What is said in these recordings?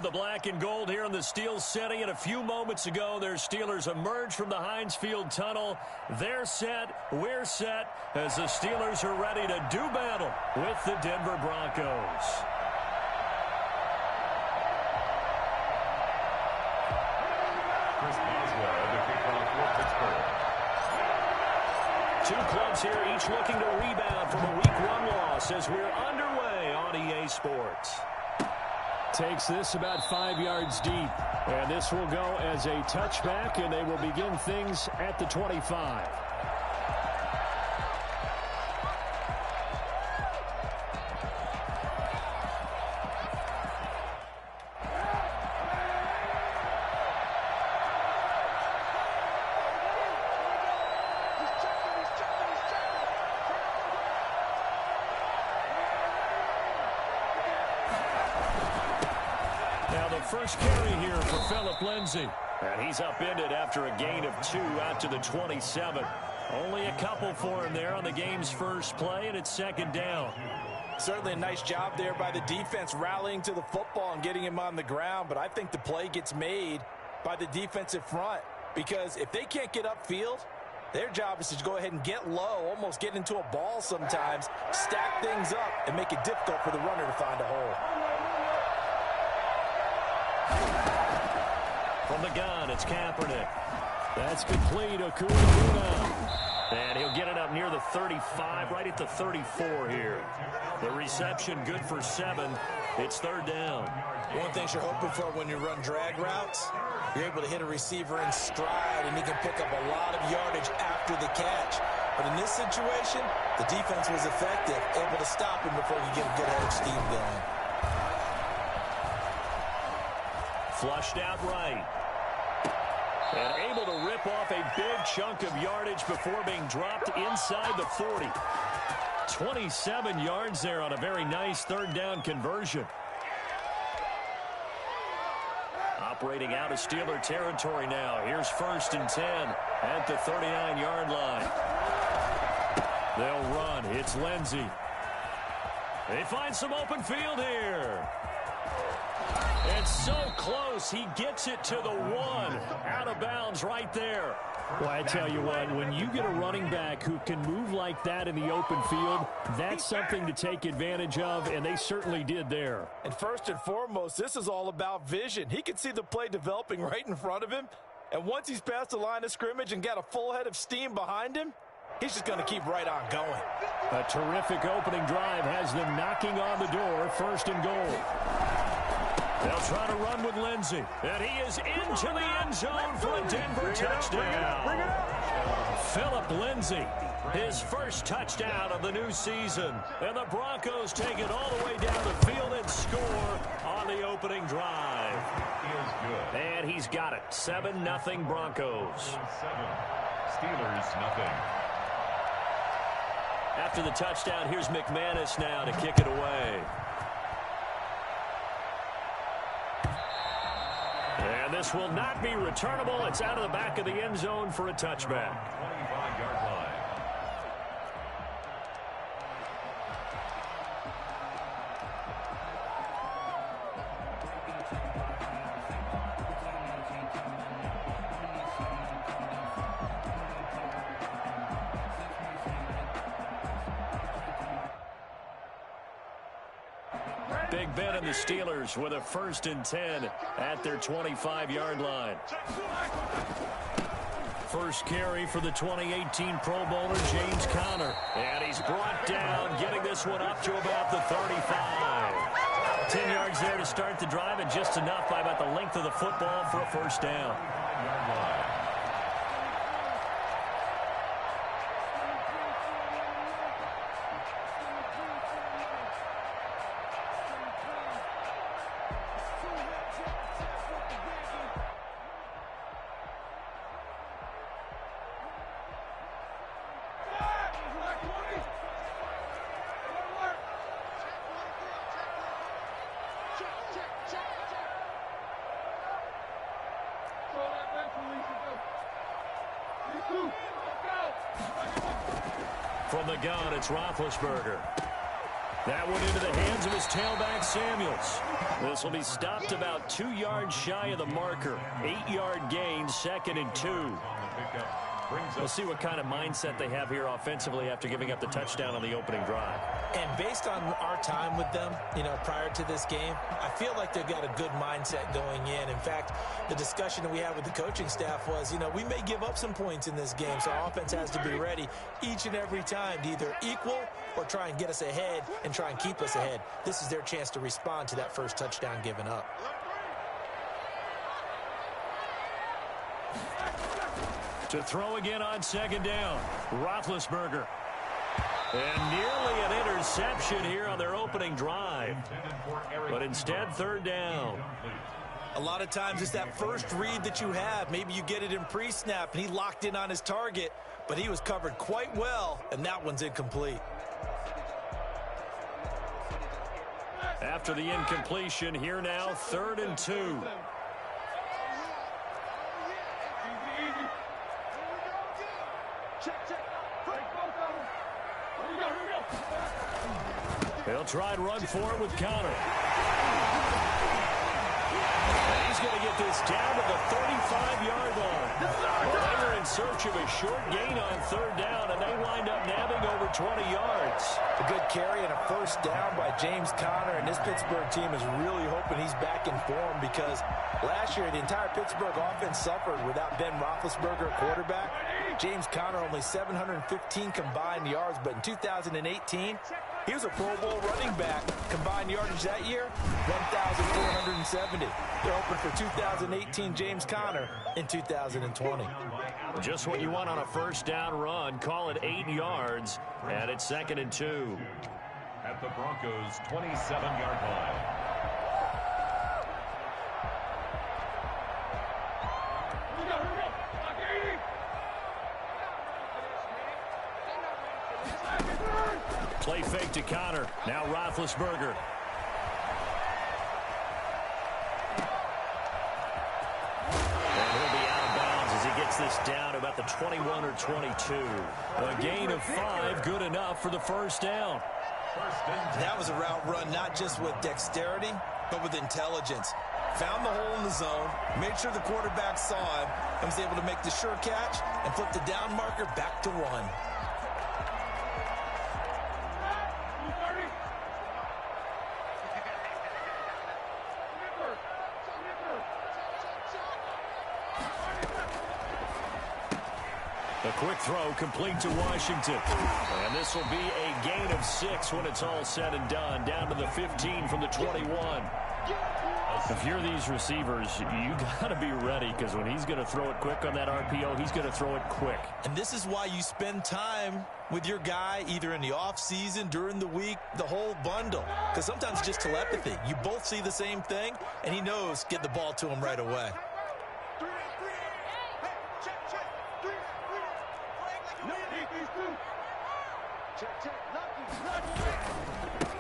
the black and gold here in the Steel City. And a few moments ago, their Steelers emerged from the Heinz Field tunnel. They're set. We're set as the Steelers are ready to do battle with the Denver Broncos. Chris Boswell at the kickoff for Pittsburgh. Two clubs here, each looking to rebound from a Week 1 loss as we're underway on EA Sports. Takes this about 5 yards deep. And this will go as a touchback, and they will begin things at the 25. First carry here for Phillip Lindsay. And he's upended after a gain of 2 out to the 27. Only a couple for him there on the game's first play, and it's second down. Certainly a nice job there by the defense rallying to the football and getting him on the ground. But I think the play gets made by the defensive front, because if they can't get upfield, their job is to go ahead and get low, almost get into a ball sometimes, stack things up, and make it difficult for the runner to find a hole. From the gun, it's Kaepernick. That's complete. Okuna. And he'll get it up near the 35, right at the 34 here. The reception good for 7. It's third down. One thing you're hoping for when you run drag routes, you're able to hit a receiver in stride, and he can pick up a lot of yardage after the catch. But in this situation, the defense was effective, able to stop him before he could get a good head of steam going. Flushed out right. And able to rip off a big chunk of yardage before being dropped inside the 40. 27 yards there on a very nice third down conversion. Operating out of Steeler territory now. Here's 1st and 10 at the 39-yard line. They'll run. It's Lindsay. They find some open field here. It's so close. He gets it to the 1. Out of bounds right there. Well, I tell you what, when you get a running back who can move like that in the open field, that's something to take advantage of, and they certainly did there. And first and foremost, this is all about vision. He could see the play developing right in front of him, and once he's past the line of scrimmage and got a full head of steam behind him, he's just going to keep right on going. A terrific opening drive has them knocking on the door, 1st and goal. They'll try to run with Lindsay. And he is into the end zone for a Denver touchdown. Phillip Lindsay, his first touchdown of the new season. And the Broncos take it all the way down the field and score on the opening drive. And he's got it. 7-0 Broncos. 7. Steelers, nothing. After the touchdown, here's McManus now to kick it away. And this will not be returnable. It's out of the back of the end zone for a touchback. 25-yard line. Big Ben and the Steelers with a 1st and 10 at their 25-yard line. First carry for the 2018 Pro Bowler, James Conner. And he's brought down, getting this one up to about the 35. 10 yards there to start the drive, and just enough by about the length of the football for a first down. From the gun, it's Roethlisberger. That went into the hands of his tailback, Samuels. This will be stopped about 2 yards shy of the marker. 8-yard gain, 2nd and 2. We'll see what kind of mindset they have here offensively after giving up the touchdown on the opening drive. And based on our time with them, prior to this game, I feel like they've got a good mindset going in. In fact, the discussion that we had with the coaching staff was, we may give up some points in this game, so our offense has to be ready each and every time to either equal or try and get us ahead and try and keep us ahead. This is their chance to respond to that first touchdown given up. To throw again on 2nd down, Roethlisberger. And nearly an interception here on their opening drive. But instead, 3rd down. A lot of times it's that first read that you have. Maybe you get it in pre-snap, and he locked in on his target, but he was covered quite well, and that one's incomplete. After the incompletion, here now, 3rd and 2. He'll try and run for it with Conner. And he's going to get this down to the 35-yard line. Well, they were in search of a short gain on 3rd down, and they wind up nabbing over 20 yards. A good carry and a first down by James Conner, and this Pittsburgh team is really hoping he's back in form because last year the entire Pittsburgh offense suffered without Ben Roethlisberger at quarterback. James Conner only 715 combined yards, but in 2018, he was a Pro Bowl running back. Combined yardage that year, 1,470. They're hoping for 2018 James Conner in 2020. Just what you want on a first down run. Call it 8 yards, and it's 2nd and 2. At the Broncos' 27-yard line. Play fake to Conner. Now Roethlisberger. And he'll be out of bounds as he gets this down to about the 21 or 22. A gain of 5, good enough for the first down. That was a route run not just with dexterity, but with intelligence. Found the hole in the zone, made sure the quarterback saw him, and was able to make the sure catch and flip the down marker back to 1. A quick throw complete to Washington. And this will be a gain of 6 when it's all said and done. Down to the 15 from the 21. If you're these receivers, you got to be ready because when he's going to throw it quick on that RPO, he's going to throw it quick. And this is why you spend time with your guy either in the offseason, during the week, the whole bundle. Because sometimes it's just telepathy. You both see the same thing, and he knows get the ball to him right away.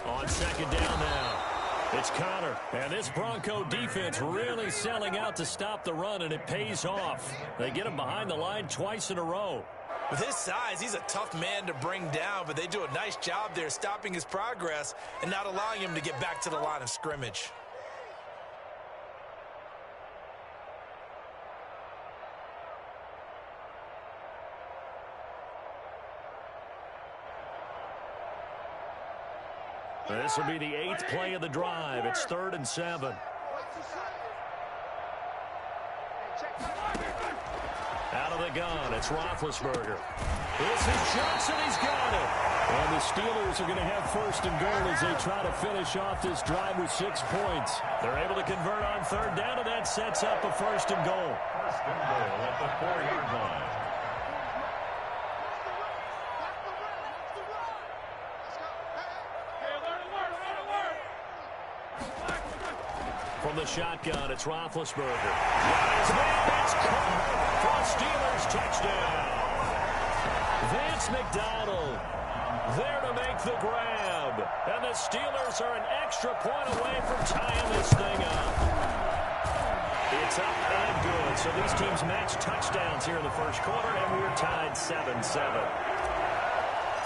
On 2nd down now, it's Conner. And this Bronco defense really selling out to stop the run, and it pays off. They get him behind the line twice in a row. With his size, he's a tough man to bring down, but they do a nice job there stopping his progress and not allowing him to get back to the line of scrimmage. This will be the 8th play of the drive. It's 3rd and 7. Out of the gun, it's Roethlisberger. This is Johnson, he's got it. And the Steelers are going to have 1st and goal as they try to finish off this drive with 6 points. They're able to convert on 3rd down, and that sets up a 1st and goal. 1st and goal at the 4-yard line. From the shotgun, it's Roethlisberger. His man, it's caught for a Steelers touchdown. Vance McDonald there to make the grab. And the Steelers are an extra point away from tying this thing up. It's up and good. So these teams match touchdowns here in the first quarter, and we're tied 7-7.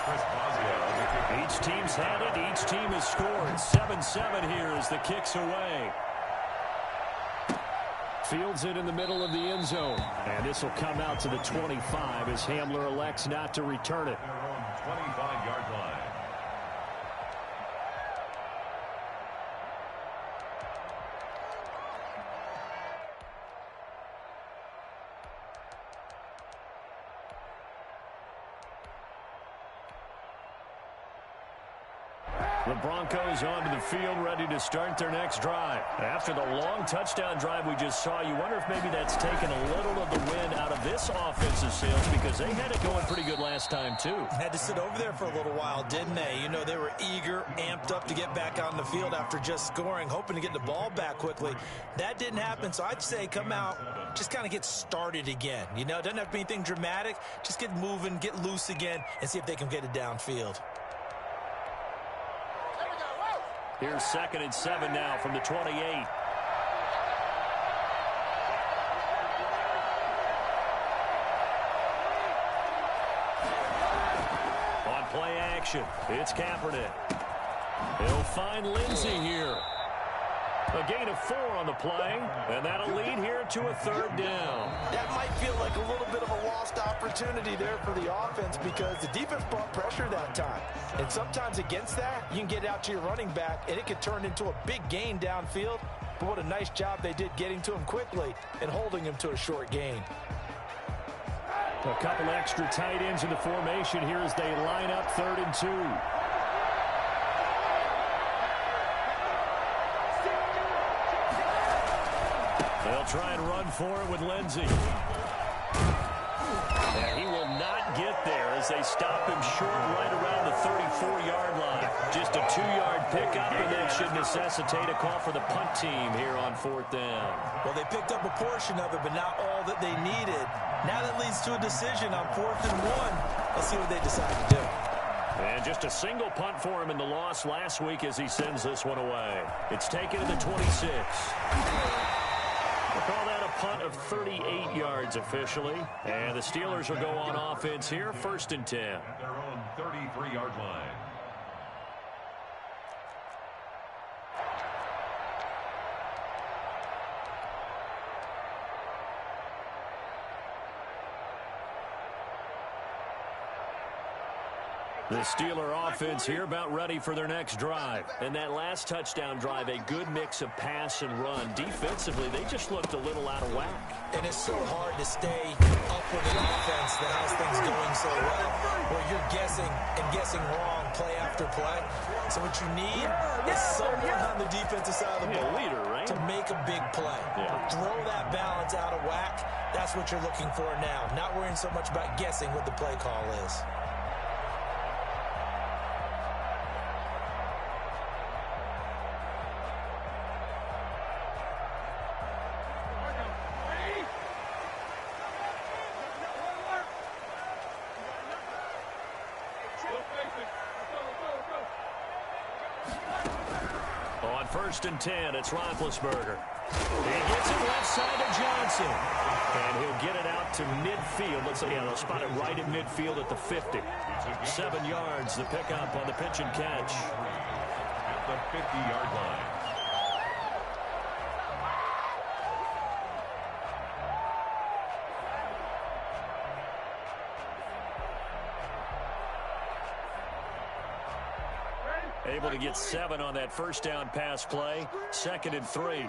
Chris Boswell, the kicker. Each team's had it. Each team has scored. 7-7 here as the kick's away. Fields it in the middle of the end zone. And this will come out to the 25 as Hamler elects not to return it. Their own 25-yard line. The Broncos onto the field, ready to start their next drive. After the long touchdown drive we just saw, you wonder if maybe that's taken a little of the wind out of this offensive sails because they had it going pretty good last time, too. Had to sit over there for a little while, didn't they? You know, they were eager, amped up to get back out on the field after just scoring, hoping to get the ball back quickly. That didn't happen, so I'd say come out, just kind of get started again. You know, it doesn't have to be anything dramatic. Just get moving, get loose again, and see if they can get it downfield. Here's 2nd and 7 now from the 28. On play action, it's Kaepernick. He'll find Lindsey here. A gain of 4 on the play, and that'll lead here to a 3rd down. That might feel like a little bit of a lost opportunity there for the offense because the defense brought pressure that time. And sometimes against that, you can get out to your running back, and it could turn into a big gain downfield. But what a nice job they did getting to him quickly and holding him to a short gain. A couple extra tight ends in the formation here as they line up 3rd and 2. They'll try and run for it with Lindsey. And he will not get there as they stop him short right around the 34-yard line. Just a 2-yard pickup, and that should necessitate a call for the punt team here on 4th down. Well, they picked up a portion of it, but not all that they needed. Now that leads to a decision on 4th and 1. Let's see what they decide to do. And just a single punt for him in the loss last week as he sends this one away. It's taken to the 26. We'll call that a punt of 38 yards officially. And the Steelers will go on offense here, 1st and 10. At their own 33-yard line. The Steeler offense here about ready for their next drive. And that last touchdown drive, a good mix of pass and run. Defensively, they just looked a little out of whack. And it's so hard to stay up with an offense that has things going so well, where you're guessing and guessing wrong play after play. So what you need is someone on the defensive side of the ball leader, right? to make a big play. Yeah. Throw that balance out of whack. That's what you're looking for now. Not worrying so much about guessing what the play call is. On 1st and 10, it's Roethlisberger. He gets it left side to Johnson. And he'll get it out to midfield. Let's say, they'll spot it right at midfield at the 50. 7 yards, the pickup on the pitch and catch. At the 50-yard line. Able to get 7 on that 1st down pass play. 2nd and 3.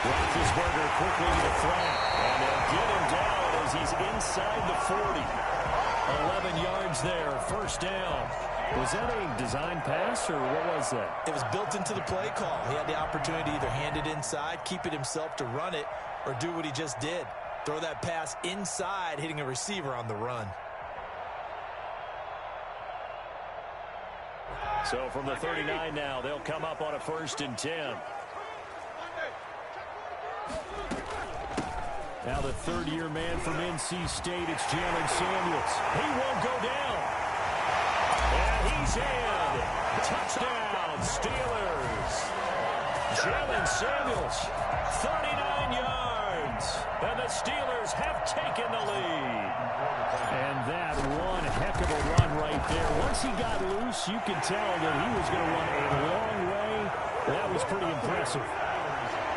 Roethlisberger quickly to the flat. And they'll get him down as he's inside the 40. 11 yards there, 1st down. Was that a design pass, or what was that? It was built into the play call. He had the opportunity to either hand it inside, keep it himself to run it, or do what he just did. Throw that pass inside, hitting a receiver on the run. So from the 39 now, they'll come up on a 1st and 10. Now the 3rd-year man from NC State, it's Jalen Samuels. He won't go down. And he's in. Touchdown, Steelers. Jalen Samuels, 39 yards. points. And the Steelers have taken the lead. And that one heck of a run right there. Once he got loose, you could tell that he was going to run a long way. That was pretty impressive.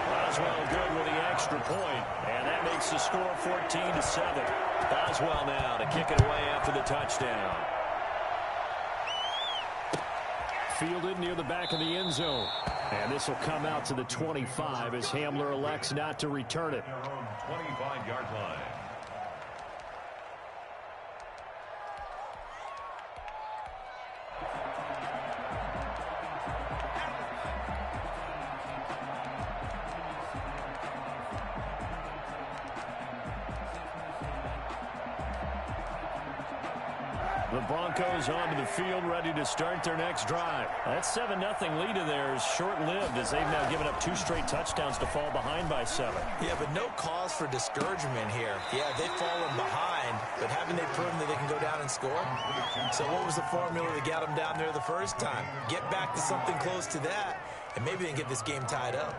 Boswell good with the extra point, and that makes the score 14-7. Boswell now to kick it away after the touchdown. Fielded near the back of the end zone. And this will come out to the 25 as Hamler elects not to return it. 25-yard line. The Broncos onto the field, ready to start their next drive. That 7-0 lead of theirs short-lived as they've now given up 2 straight touchdowns to fall behind by 7. Yeah, but no cause for discouragement here. Yeah, they've fallen behind, but haven't they proven that they can go down and score? So what was the formula that got them down there the first time? Get back to something close to that, and maybe they can get this game tied up.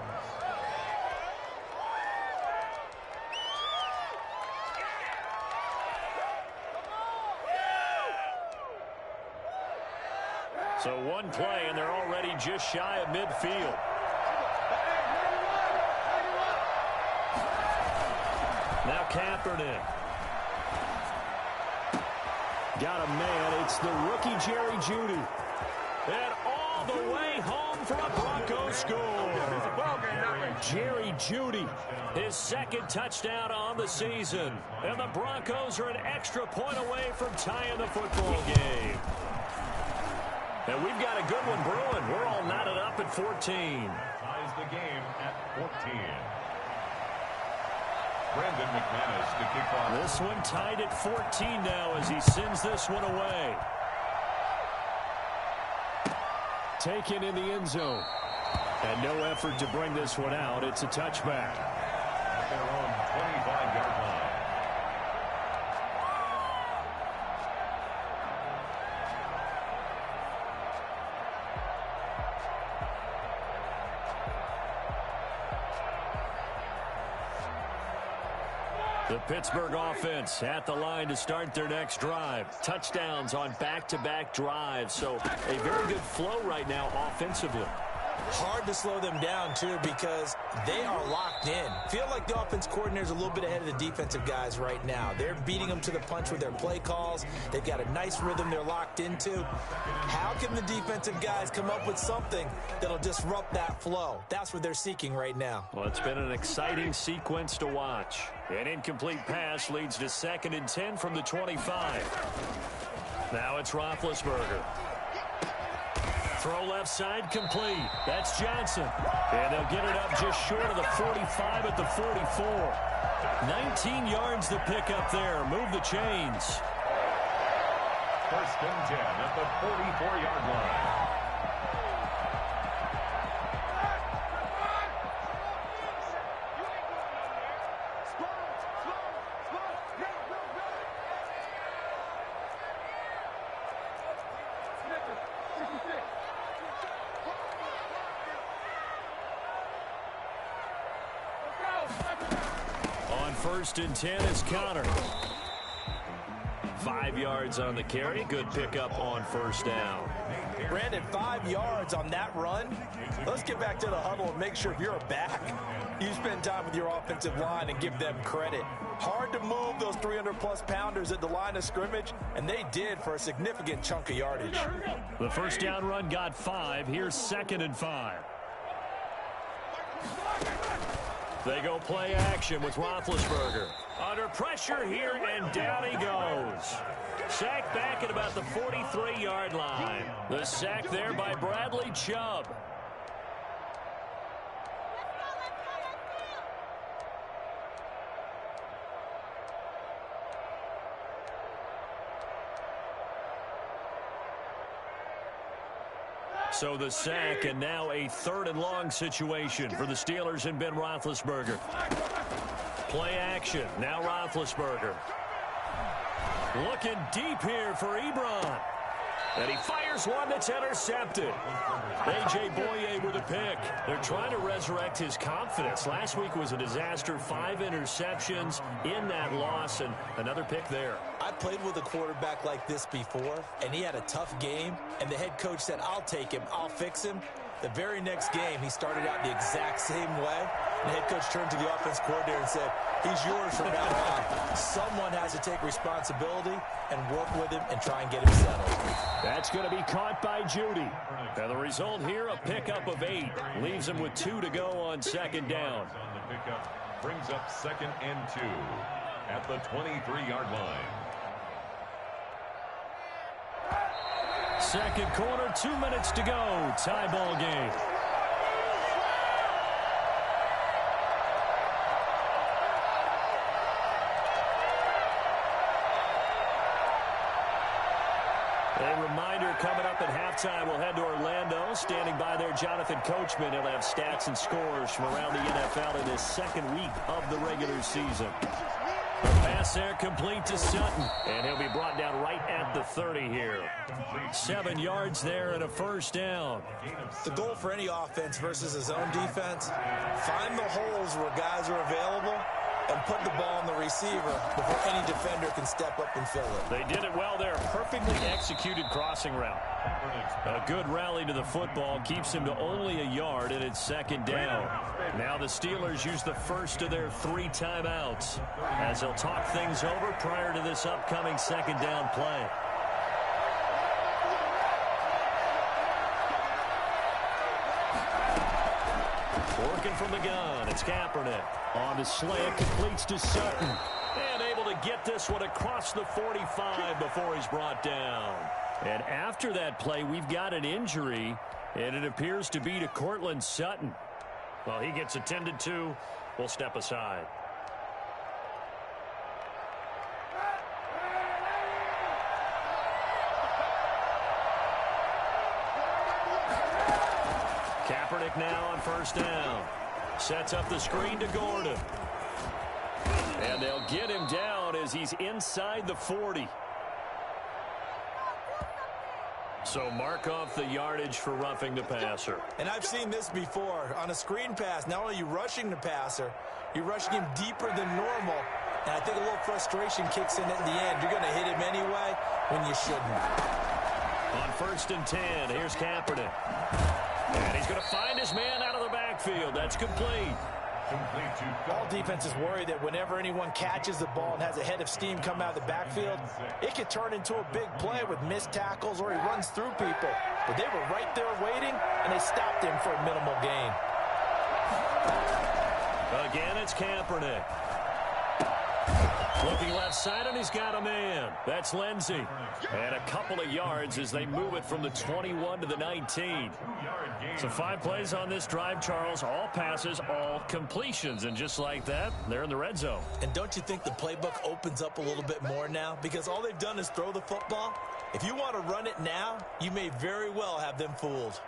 So one play, and they're already just shy of midfield. Now Kaepernick. Got a man. It's the rookie Jerry Jeudy. And all the way home for a Broncos score. Jerry Jeudy, his second touchdown on the season. And the Broncos are an extra point away from tying the football game. And we've got a good one brewing. We're all knotted up at 14. Ties the game at 14. Brandon McManus to kick off. This one tied at 14 now as he sends this one away. Taken in the end zone. And no effort to bring this one out. It's a touchback. At their own 25-yard line. The Pittsburgh offense at the line to start their next drive. Touchdowns on back-to-back drives. So a very good flow right now offensively. Hard to slow them down, too, because they are locked in. Feel like the offense coordinator's a little bit ahead of the defensive guys right now. They're beating them to the punch with their play calls. They've got a nice rhythm they're locked into. How can the defensive guys come up with something that'll disrupt that flow? That's what they're seeking right now. Well, it's been an exciting sequence to watch. An incomplete pass leads to 2nd and 10 from the 25. Now it's Roethlisberger. Throw left side complete. That's Johnson. And they'll get it up just short of the 45 at the 44. 19 yards to pick up there. Move the chains. 1st and 10 at the 44-yard line. On 1st and 10 is Connor. 5 yards on the carry. Good pickup on 1st down. Brandon, 5 yards on that run. Let's get back to the huddle and make sure if you're a back, you spend time with your offensive line and give them credit. Hard to move those 300-plus pounders at the line of scrimmage, and they did for a significant chunk of yardage. The 1st down run got 5. Here's 2nd and 5. They go play action with Roethlisberger. Under pressure here, and down he goes. Sacked back at about the 43-yard line. The sack there by Bradley Chubb. So the sack, and now a 3rd and long situation for the Steelers and Ben Roethlisberger. Play action. Now Roethlisberger. Looking deep here for Ebron. And he fires one that's intercepted. A.J. Boye with a pick. They're trying to resurrect his confidence. Last week was a disaster. 5 interceptions in that loss, and another pick there. I played with a quarterback like this before, and he had a tough game, and the head coach said, I'll take him, I'll fix him. The very next game, he started out the exact same way. The head coach turned to the offense coordinator and said, he's yours from now on. Someone has to take responsibility and work with him and try and get him settled. That's going to be caught by Judy. And the result here, a pickup of 8. Leaves him with 2 to go on second down. On the pickup, brings up 2nd and 2 at the 23-yard line. Second quarter, 2 minutes to go. Tie ball game. A reminder coming up at halftime, we'll head to Orlando. Standing by there, Jonathan Coachman. He'll have stats and scores from around the NFL in his second week of the regular season. The pass there complete to Sutton, and he'll be brought down right at the 30 here. 7 yards there and a first down. The goal for any offense versus his own defense, find the holes where guys are available and put the ball on the receiver before any defender can step up and fill it. They did it well there. Perfectly executed crossing route. A good rally to the football keeps him to only a yard, and it's second down. Now the Steelers use the first of their 3 timeouts as they'll talk things over prior to this upcoming second down play. Working from the gun, it's Kaepernick. On to Slay, completes to Sutton. And able to get this one across the 45 before he's brought down. And after that play, we've got an injury, and it appears to be to Courtland Sutton. Well, he gets attended to. We'll step aside. Kaepernick now on first down. Sets up the screen to Gordon. And they'll get him down as he's inside the 40. So mark off the yardage for roughing the passer. And I've seen this before. On a screen pass, not only are you rushing the passer, you're rushing him deeper than normal. And I think a little frustration kicks in at the end. You're going to hit him anyway when you shouldn't. On 1st and 10, here's Kaepernick. And he's going to find his man out of the backfield. That's complete. All defenses worry that whenever anyone catches the ball and has a head of steam come out of the backfield, it could turn into a big play with missed tackles or he runs through people. But they were right there waiting, and they stopped him for a minimal gain. Again, it's Kaepernick. Looking left side, and he's got a man. That's Lindsey. And a couple of yards as they move it from the 21 to the 19. So 5 plays on this drive, Charles. All passes, all completions. And just like that, they're in the red zone. And don't you think the playbook opens up a little bit more now? Because all they've done is throw the football. If you want to run it now, you may very well have them fooled.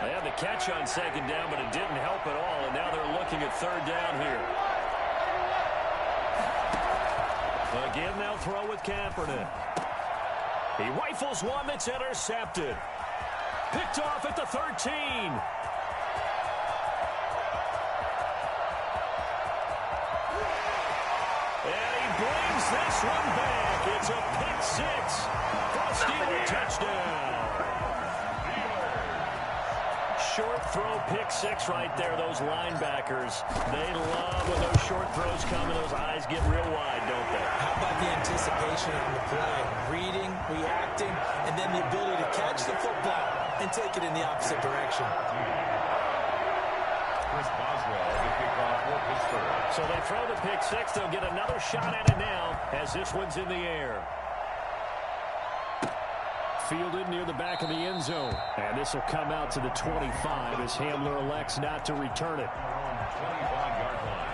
They had the catch on second down, but it didn't help at all. And now they're looking at third down here. Again, they'll throw with Kaepernick. He rifles one that's intercepted. Picked off at the 13. And he brings this one back. It's a pick 6 for a Steeler touchdown. Short throw, pick 6 right there. Those linebackers, they love when those short throws come and those eyes get real wide, don't they? How about the anticipation on the play? Reading, reacting, and then the ability to catch the football and take it in the opposite direction. Chris Boswell, the kickoff for Pittsburgh. So they throw the pick 6. They'll get another shot at it now as this one's in the air. Fielded near the back of the end zone. And this will come out to the 25 as Hamler elects not to return it. 25-yard line.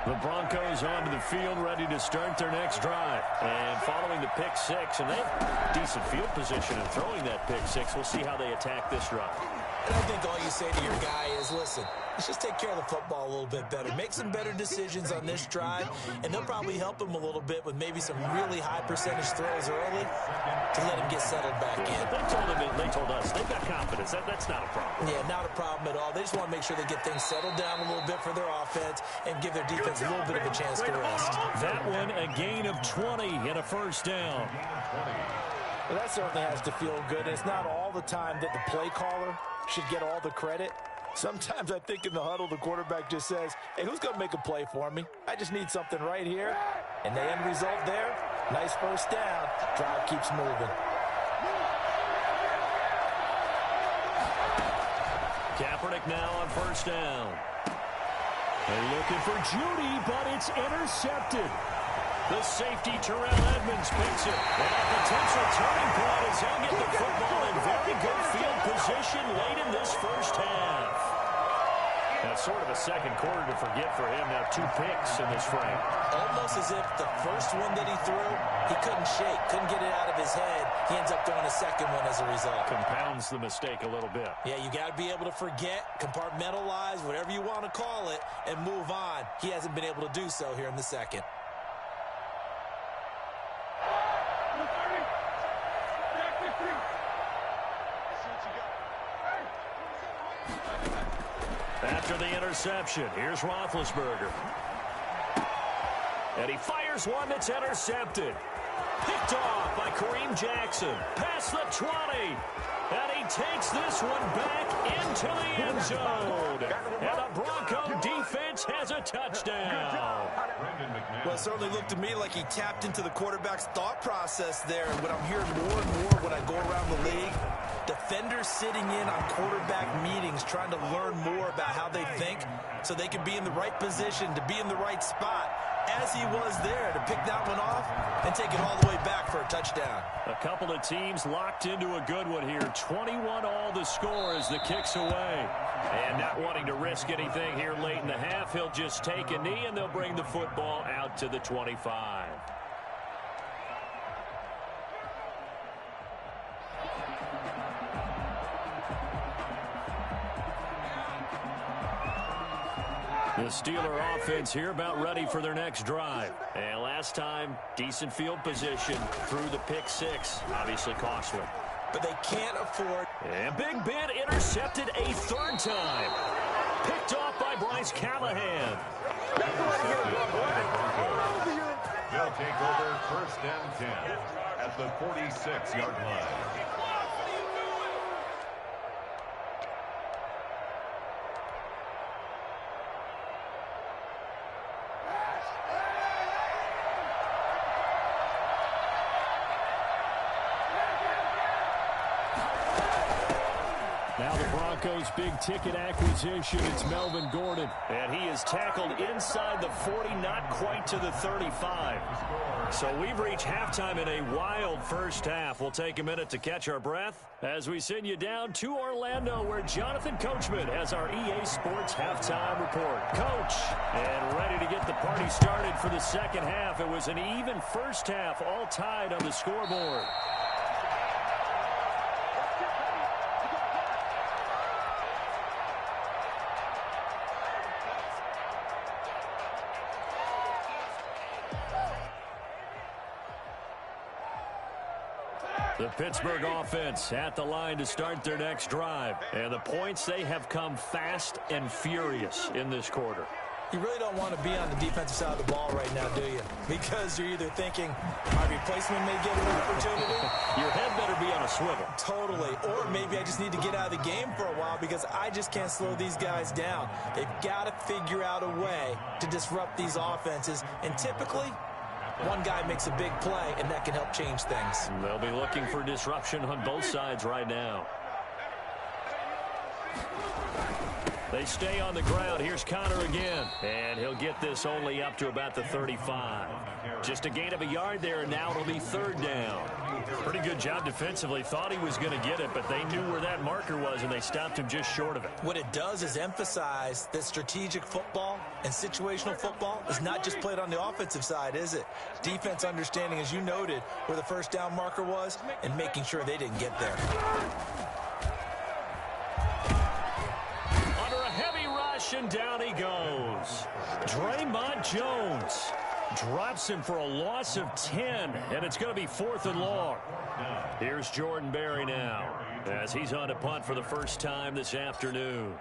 The Broncos onto the field, ready to start their next drive. And following the pick 6, and they have decent field position in throwing that pick 6. We'll see how they attack this drive. And I think all you say to your guy is, listen, let's just take care of the football a little bit better. Make some better decisions on this drive, and they'll probably help him a little bit with maybe some really high percentage throws early to let him get settled back in. They told us they've got confidence. That's not a problem. Yeah, not a problem at all. They just want to make sure they get things settled down a little bit for their offense and give their defense a little bit of a chance to rest. That one, a gain of 20 and a first down. Well, that certainly has to feel good. And it's not all the time that the play caller should get all the credit. Sometimes I think in the huddle, the quarterback just says, hey, who's going to make a play for me? I just need something right here. And the end result there, nice first down. Drive keeps moving. Kaepernick now on first down. They're looking for Judy, but it's intercepted. The safety, Terrell Edmonds, picks it. And a potential turning point as he'll get the football in very good field position late in this first half. That's sort of a second quarter to forget for him. Now 2 picks in this frame. Almost as if the first one that he threw, he couldn't shake, couldn't get it out of his head. He ends up throwing a second one as a result. Compounds the mistake a little bit. Yeah, you got to be able to forget, compartmentalize, whatever you want to call it, and move on. He hasn't been able to do so here in the second. After the interception, here's Roethlisberger. And he fires one that's intercepted. Picked off by Kareem Jackson. Past the 20. And he takes this one back into the end zone. And the Bronco defense has a touchdown. Well, it certainly looked to me like he tapped into the quarterback's thought process there. And what I'm hearing more and more when I go around the league, defenders sitting in on quarterback meetings trying to learn more about how they think so they can be in the right position to be in the right spot, as he was there to pick that one off and take it all the way back for a touchdown. A couple of teams locked into a good one here. 21-all the score as the kick's away. And not wanting to risk anything here late in the half, he'll just take a knee and they'll bring the football out to the 25. The Steeler offense here about ready for their next drive. And last time, decent field position through the pick 6. Obviously costly. But they can't afford. And Big Ben intercepted a 3rd time. Picked off by Bryce Callahan. They'll take over 1st and 10 at the 46-yard line. Now the Broncos' big-ticket acquisition, it's Melvin Gordon. And he is tackled inside the 40, not quite to the 35. So we've reached halftime in a wild first half. We'll take a minute to catch our breath as we send you down to Orlando, where Jonathan Coachman has our EA Sports halftime report. Coach, and ready to get the party started for the second half. It was an even first half, all tied on the scoreboard. The Pittsburgh offense at the line to start their next drive. And the points, they have come fast and furious in this quarter. You really don't want to be on the defensive side of the ball right now, do you? Because you're either thinking, my replacement may get an opportunity. Your head better be on a swivel. Totally. Or maybe I just need to get out of the game for a while because I just can't slow these guys down. They've got to figure out a way to disrupt these offenses. And typically, one guy makes a big play, and that can help change things. They'll be looking for disruption on both sides right now. They stay on the ground. Here's Connor again. And he'll get this only up to about the 35. Just a gain of a yard there, and now it'll be 3rd down. Pretty good job defensively. Thought he was going to get it, but they knew where that marker was, and they stopped him just short of it. What it does is emphasize that strategic football and situational football is not just played on the offensive side, is it? Defense understanding, as you noted, where the first down marker was and making sure they didn't get there. push, and down he goes. Draymond Jones drops him for a loss of 10, and it's going to be 4th and long. Here's Jordan Berry now, as he's on to punt for the first time this afternoon.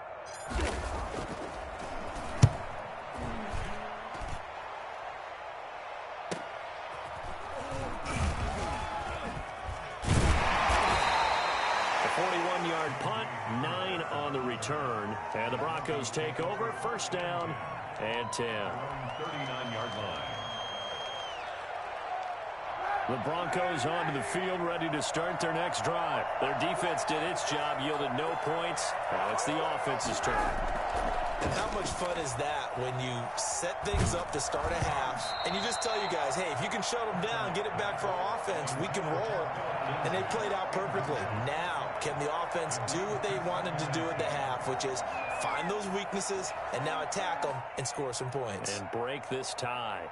A 41-yard punt, 9 on the return, and the Broncos take over, first down and 10. 39-yard line. The Broncos onto the field, ready to start their next drive. Their defense did its job, yielded no points. Now it's the offense's turn. And how much fun is that when you set things up to start a half, and you just tell you guys, hey, if you can shut them down, get it back for our offense, we can roll. And they played out perfectly. Now, can the offense do what they wanted to do at the half, which is find those weaknesses and now attack them and score some points. And break this tie.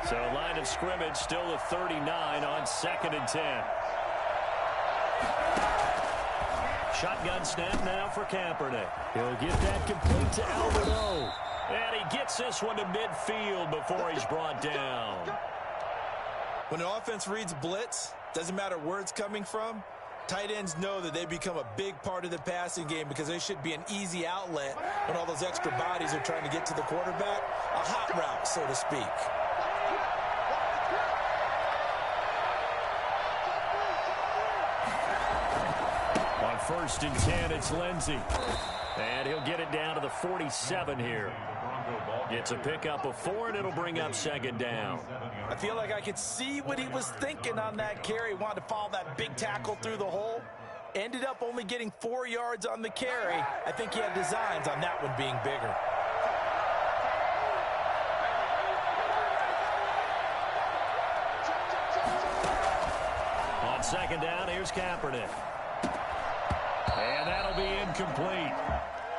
So line of scrimmage still a 39 on 2nd and 10. Shotgun snap now for Kaepernick. He'll get that complete to Alvin O. And he gets this one to midfield before he's brought down. When an offense reads blitz, doesn't matter where it's coming from, tight ends know that they become a big part of the passing game because they should be an easy outlet when all those extra bodies are trying to get to the quarterback. A hot route, so to speak. On 1st and 10, it's Lindsey. And he'll get it down to the 47 here. It's a pickup of 4, and it'll bring up 2nd down. I feel like I could see what he was thinking on that carry. Wanted to follow that big tackle through the hole. Ended up only getting 4 yards on the carry. I think he had designs on that one being bigger. On 2nd down, here's Kaepernick. And that'll be incomplete.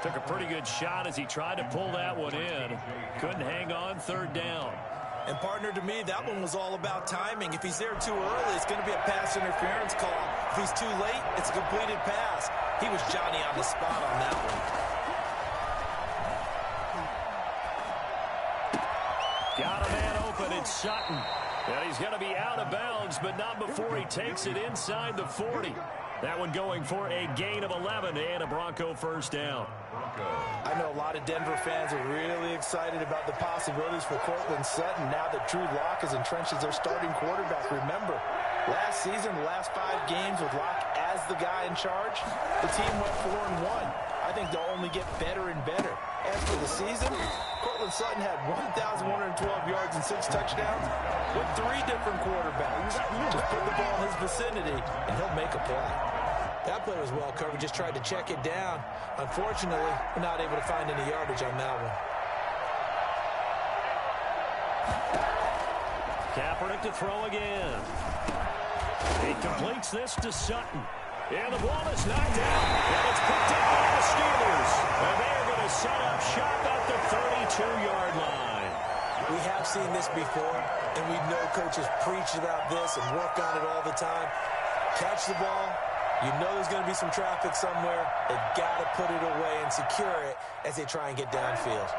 Took a pretty good shot as he tried to pull that one in. Couldn't hang on 3rd down. And partner, to me, that one was all about timing. If he's there too early, it's going to be a pass interference call. If he's too late, it's a completed pass. He was Johnny on the spot on that one. Got a man open, it's Sutton. And he's going to be out of bounds, but not before he takes it inside the 40. That one going for a gain of 11 and a Bronco first down. I know a lot of Denver fans are really excited about the possibilities for Courtland Sutton now that Drew Lock is entrenched as their starting quarterback. Remember, last season, the last 5 games with Lock as the guy in charge, the team went 4-1. I think they'll only get better and better. As for the season, Courtland Sutton had 1,112 yards and 6 touchdowns with 3 different quarterbacks. Just put the ball in his vicinity, and he'll make a play. That play was well covered, just tried to check it down. Unfortunately, we're not able to find any yardage on that one. Kaepernick to throw again. He completes this to Sutton. And the ball is knocked out. And it's picked up by the Steelers. And they're going to set up shop at the 32-yard line. We have seen this before, and we know coaches preach about this and work on it all the time. Catch the ball. You know there's going to be some traffic somewhere. They've got to put it away and secure it as they try and get downfield.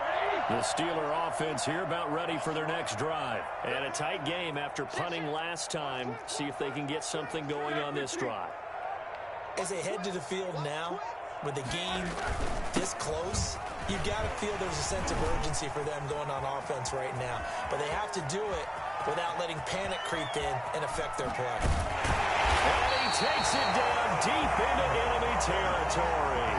The Steeler offense here about ready for their next drive. And a tight game after punting last time. See if they can get something going on this drive. As they head to the field now, with the game this close, you've got to feel there's a sense of urgency for them going on offense right now. But they have to do it without letting panic creep in and affect their play. And he takes it down deep into enemy territory.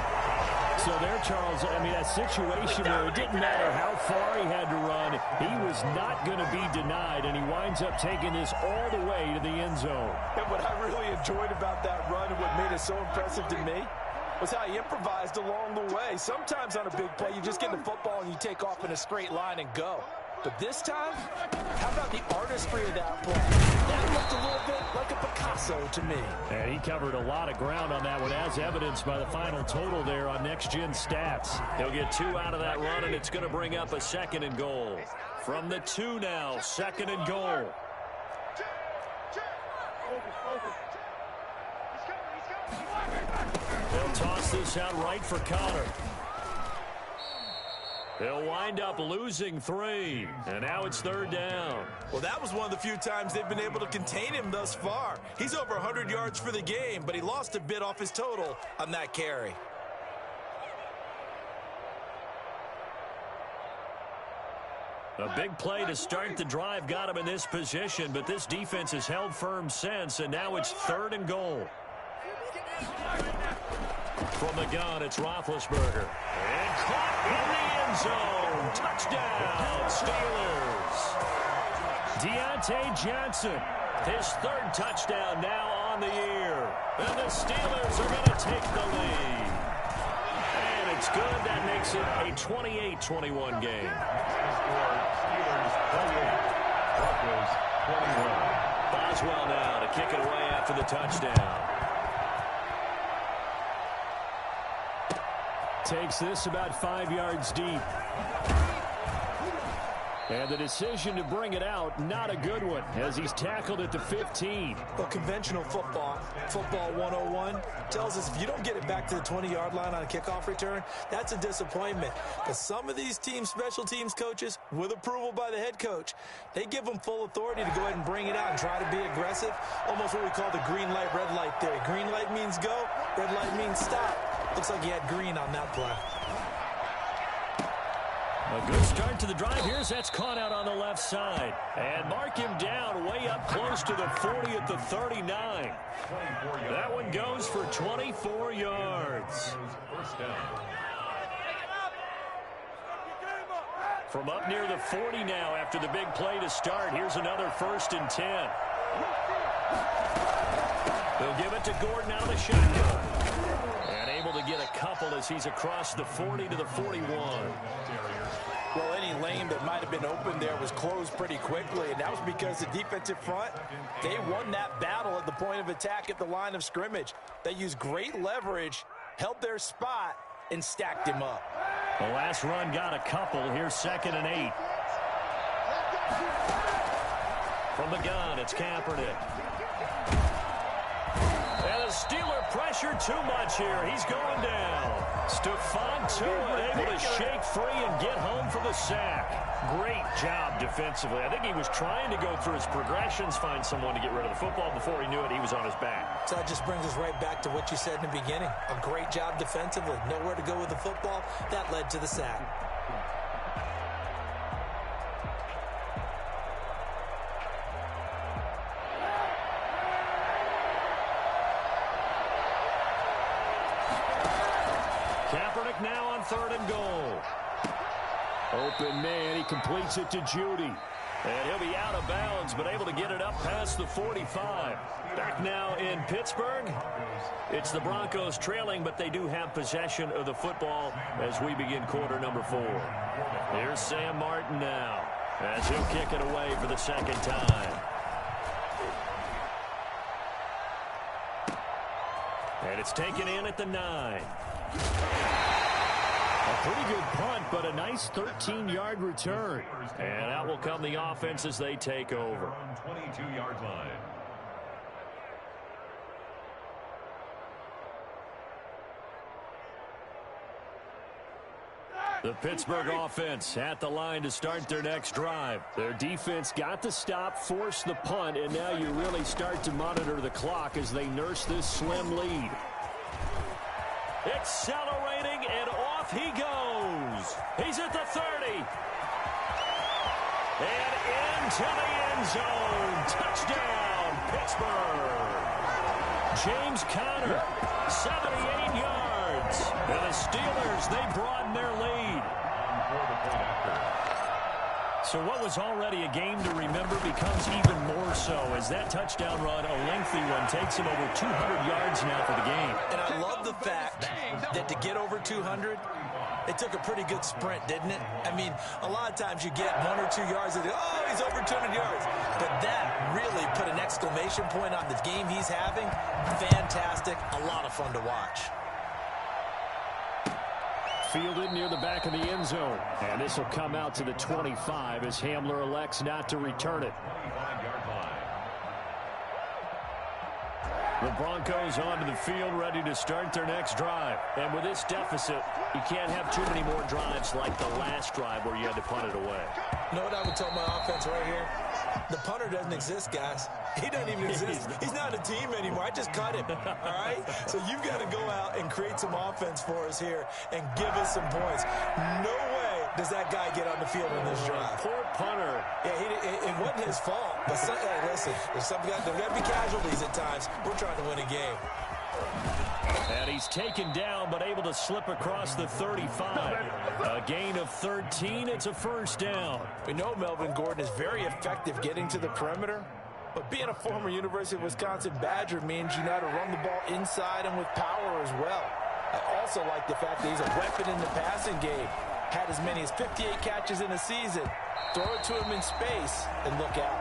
So there, Charles, I mean, that situation where it didn't matter how far he had to run, he was not going to be denied, and he winds up taking this all the way to the end zone. And what I really enjoyed about that run and what made it so impressive to me was how he improvised along the way. Sometimes on a big play, you just get the football and you take off in a straight line and go. But this time, how about the artistry of that play? That looked a little bit like a Picasso to me. And he covered a lot of ground on that one, as evidenced by the final total there on Next Gen Stats. He'll get 2 out of that run, and it's going to bring up a 2nd and goal. From the 2 now, 2nd and goal. They'll toss this out right for Connor. They'll wind up losing 3, and now it's 3rd down. Well, that was one of the few times they've been able to contain him thus far. He's over 100 yards for the game, but he lost a bit off his total on that carry. A big play to start the drive got him in this position, but this defense has held firm since, and now it's 3rd and goal. From the gun, it's Roethlisberger. And caught in the end zone. Touchdown, Steelers. Deontay Johnson, his 3rd touchdown now on the year. And the Steelers are going to take the lead. And it's good. That makes it a 28-21 game. Steelers 28, Broncos 21. Boswell now to kick it away after the touchdown. Takes this about 5 yards deep. And the decision to bring it out, not a good one, as he's tackled at the 15. Well, conventional football 101, tells us if you don't get it back to the 20-yard line on a kickoff return, that's a disappointment. But some of these special teams coaches, with approval by the head coach, they give them full authority to go ahead and bring it out and try to be aggressive, almost what we call the green light, red light theory. Green light means go, red light means stop. Looks like he had green on that play. A good start to the drive. Here's that's caught out on the left side. And mark him down way up close to the 40 at the 39. That one goes for 24 yards. First down. From up near the 40 now after the big play to start. Here's another 1st and 10. They'll give it to Gordon out of the shotgun. And able to get a couple as he's across the 40 to the 41. Well, any lane that might have been open there was closed pretty quickly, and that was because the defensive front, they won that battle at the point of attack at the line of scrimmage. They used great leverage, held their spot, and stacked him up. The last run got a couple. Here's 2nd and 8. From the gun, it's Kaepernick. And the Steeler pressure too much here. He's going down. Stephon Tuitt able to shake free and get home for the sack. Great job defensively. I think he was trying to go through his progressions, find someone to get rid of the football. Before he knew it, he was on his back. So that just brings us right back to what you said in the beginning. A great job defensively. Nowhere to go with the football. That led to the sack. Kaepernick now on 3rd and goal. Open man, he completes it to Judy. And he'll be out of bounds, but able to get it up past the 45. Back now in Pittsburgh. It's the Broncos trailing, but they do have possession of the football as we begin quarter number 4. Here's Sam Martin now as he'll kick it away for the 2nd time. And it's taken in at the 9. A pretty good punt, but a nice 13-yard return. And out will come the offense as they take over. 22-yard line. The Pittsburgh offense at the line to start their next drive. Their defense got the stop, forced the punt, and now you really start to monitor the clock as they nurse this slim lead. Accelerating, and off he goes. He's at the 30. And into the end zone. Touchdown, Pittsburgh. James Conner, 78 yards. And the Steelers, they broaden their lead. So what was already a game to remember becomes even more so as that touchdown run, a lengthy one, takes him over 200 yards now for the game. And I love the fact that to get over 200, it took a pretty good sprint, didn't it? I mean, a lot of times you get 1 or 2 yards and, oh, he's over 200 yards. But that really put an exclamation point on the game he's having. Fantastic. A lot of fun to watch. Fielded near the back of the end zone. And this will come out to the 25 as Hamler elects not to return it. The Broncos onto the field, ready to start their next drive. And with this deficit, you can't have too many more drives like the last drive where you had to punt it away. You know what I would tell my offense right here? The punter doesn't exist, guys. He doesn't even exist. He's not a team anymore. I just cut him, all right? So you've got to go out and create some offense for us here and give us some points. No way does that guy get on the field in this drive. Poor punter. Yeah, it wasn't his fault. But hey, listen, there's got to be casualties at times. We're trying to win a game. And he's taken down, but able to slip across the 35. A gain of 13. It's a first down. We know Melvin Gordon is very effective getting to the perimeter, but being a former University of Wisconsin Badger means you know how to run the ball inside and with power as well. I also like the fact that he's a weapon in the passing game. Had as many as 58 catches in a season. Throw it to him in space and look out.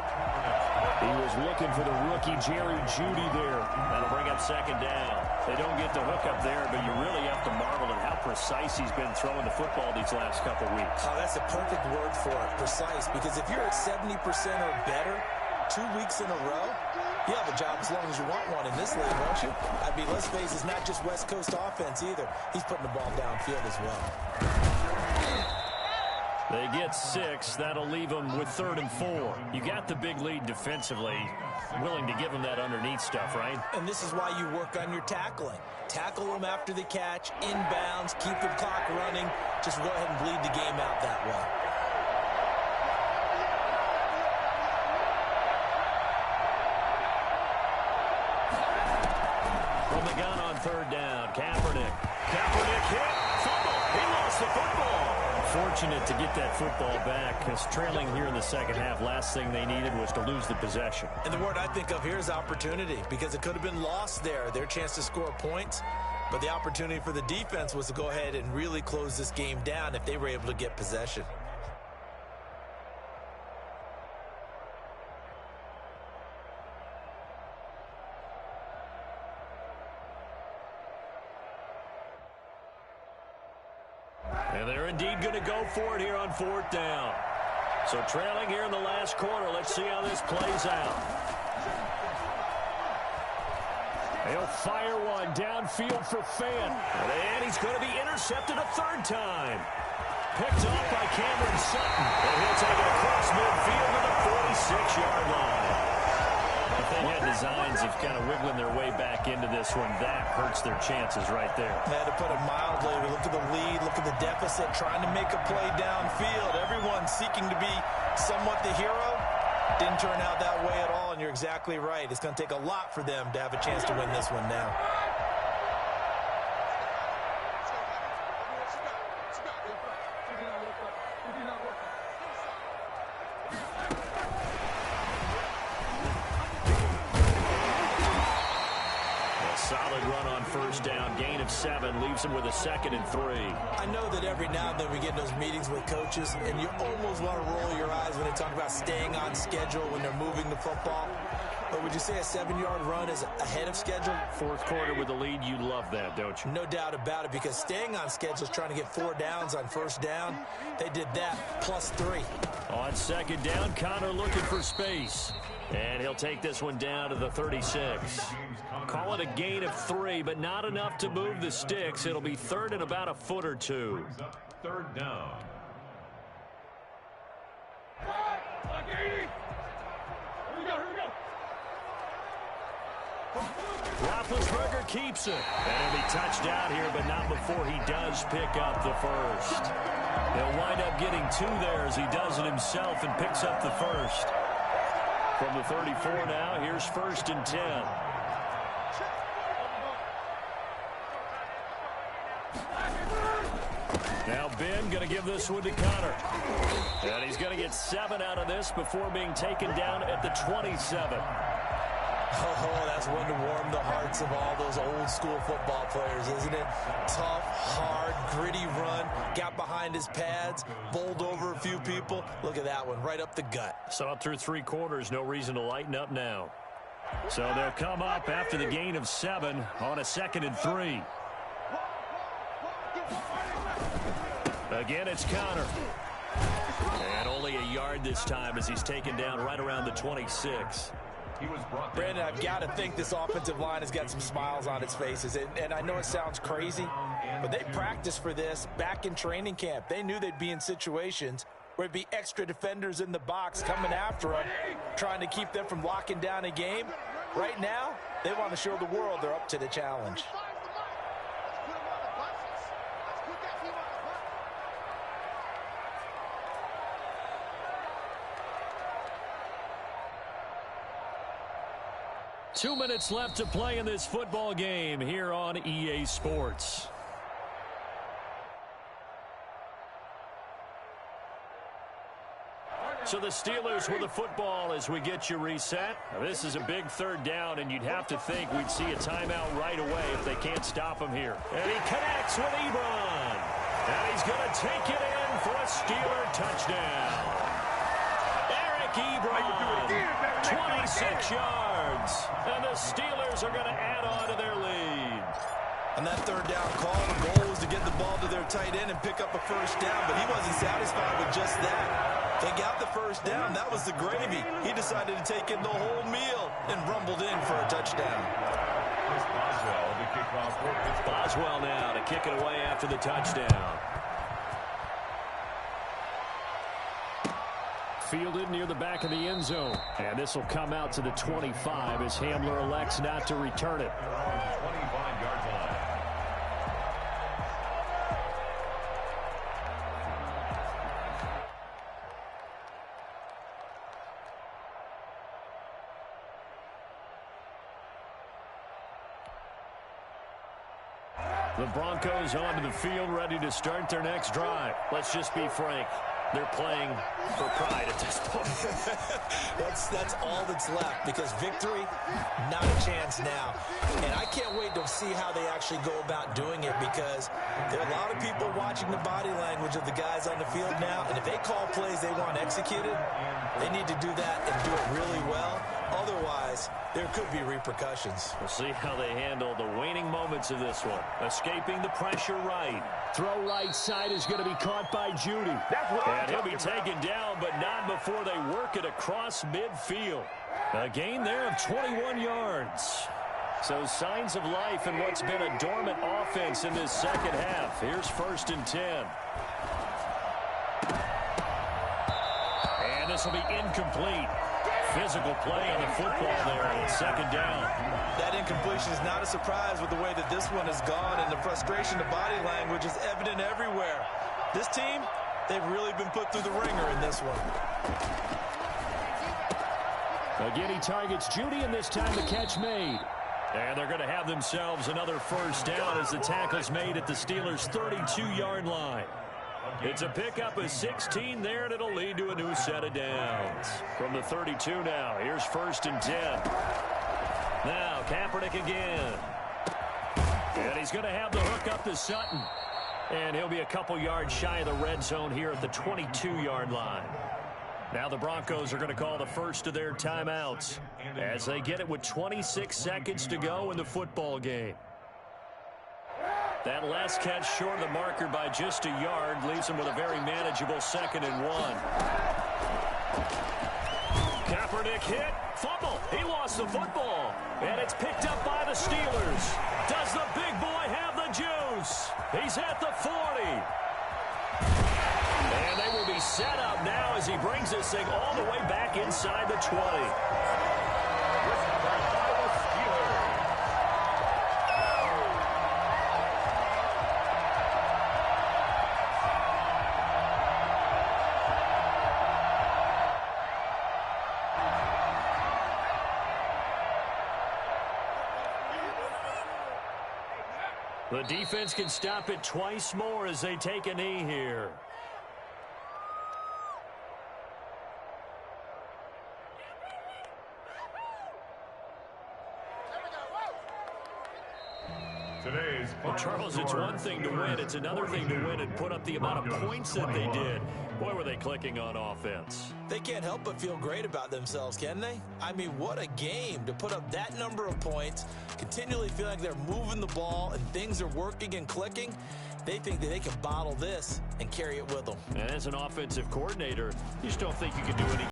He was looking for the rookie Jerry Jeudy there. That'll bring up second down. They don't get the hook up there, but you really have to marvel at how precise he's been throwing the football these last couple weeks. Oh, that's a perfect word for it, precise, because if you're at 70% or better 2 weeks in a row, you have a job as long as you want one in this league, won't you? I mean, let's face it, it's not just West Coast offense either. He's putting the ball downfield as well. They get 6. That'll leave them with 3rd and 4. You got the big lead defensively. Willing to give them that underneath stuff, right? And this is why you work on your tackling. Tackle them after the catch, inbounds, keep the clock running. Just go ahead and bleed the game out that way. From the gun on 3rd down, Kaepernick. Kaepernick hit. Fumble. He lost the football. Fortunate to get that football back, because trailing here in the second half, last thing they needed was to lose the possession. And the word I think of here is opportunity, because it could have been lost there, their chance to score points. But the opportunity for the defense was to go ahead and really close this game down if they were able to get possession. And they're indeed going to go for it here on 4th down. So trailing here in the last quarter. Let's see how this plays out. He'll fire one downfield for Fant. And he's going to be intercepted a 3rd time. Picked off by Cameron Sutton. And he'll take it across midfield to the 46-yard line. If they had designs of kind of wiggling their way back into this one, that hurts their chances right there. To put it mildly, we look at the lead, look at the deficit, trying to make a play downfield. Everyone seeking to be somewhat the hero. Didn't turn out that way at all, and you're exactly right. It's going to take a lot for them to have a chance to win this one now. Solid run on 1st down. Gain of 7 leaves him with a 2nd and 3. I know that every now and then we get in those meetings with coaches, and you almost want to roll your eyes when they talk about staying on schedule when they're moving the football. But would you say a 7-yard run is ahead of schedule? 4th quarter with the lead, you love that, don't you? No doubt about it, because staying on schedule is trying to get 4 downs on 1st down. They did that plus 3. On 2nd down, Connor looking for space. And he'll take this one down to the 36. Call it a gain of 3, but not enough to move the sticks. It'll be 3rd and about a foot or 2. 3rd down. Roethlisberger keeps it. And he'll be touched out here, but not before he does pick up the 1st. He'll wind up getting 2 there as he does it himself and picks up the 1st. From the 34 now, here's 1st and 10. Now Ben going to give this one to Connor. And he's going to get 7 out of this before being taken down at the 27. Oh, that's one to warm the hearts of all those old school football players, isn't it? Tough, hard, gritty run, got behind his pads, bowled over a few people. Look at that one, right up the gut. So through 3 quarters, no reason to lighten up now. So they'll come up after the gain of 7 on a 2nd and 3. Again, it's Connor. And only a yard this time as he's taken down right around the 26. He was brought down. Brandon, I've got to think this offensive line has got some smiles on its faces. And I know it sounds crazy, but they practiced for this back in training camp. They knew they'd be in situations where it'd be extra defenders in the box coming after them, trying to keep them from locking down a game. Right now, they want to show the world they're up to the challenge. Two minutes left to play in this football game here on EA Sports. So the Steelers with the football as we get you reset. Now this is a big third down, and you'd have to think we'd see a timeout right away if they can't stop him here. And he connects with Ebron. And he's going to take it in for a Steeler touchdown. Eric Ebron, 26 yards. And the Steelers are going to add on to their lead. On that third down call, the goal was to get the ball to their tight end and pick up a first down, but he wasn't satisfied with just that. They got the first down. That was the gravy. He decided to take in the whole meal and rumbled in for a touchdown. Boswell to kick off. Boswell now to kick it away after the touchdown. Fielded near the back of the end zone. And this will come out to the 25 as Hamler elects not to return it. 25-yard line. The Broncos onto the field, ready to start their next drive. Let's just be frank. They're playing for pride at this point. That's all that's left, because victory, not a chance now. And I can't wait to see how they actually go about doing it, because there are a lot of people watching the body language of the guys on the field now, and if they call plays they want executed, they need to do that and do it really well. Otherwise, there could be repercussions. We'll see how they handle the waning moments of this one. Escaping the pressure right. Throw right side is going to be caught by Judy. And he'll be taken down, but not before they work it across midfield. A gain there of 21 yards. So signs of life in what's been a dormant offense in this second half. Here's 1st and 10. And this will be incomplete. Physical play on the football there on 2nd down. That incompletion is not a surprise with the way that this one has gone, and the frustration of body language is evident everywhere. This team, they've really been put through the ringer in this one. Again, he targets Judy, and this time the catch made. And they're going to have themselves another first down as the tackle's made at the Steelers' 32-yard line. It's a pickup of 16 there, and it'll lead to a new set of downs. From the 32 now, here's 1st and 10. Now, Kaepernick again. And he's going to have the hook up to Sutton. And he'll be a couple yards shy of the red zone here at the 22-yard line. Now the Broncos are going to call the first of their timeouts as they get it with 26 seconds to go in the football game. That last catch short of the marker by just a yard leaves them with a very manageable 2nd and 1. Kaepernick hit, fumble. He lost the football, and it's picked up by the Steelers. Does the big boy have the juice? He's at the 40. And they will be set up now as he brings this thing all the way back inside the 20. The defense can stop it twice more as they take a knee here. Well, Charles, it's one thing to win. It's another thing to win and put up the amount of points that they did. Boy, were they clicking on offense. They can't help but feel great about themselves, can they? I mean, what a game to put up that number of points, continually feel like they're moving the ball and things are working and clicking. They think that they can bottle this and carry it with them. And as an offensive coordinator, you just don't think you can do anything.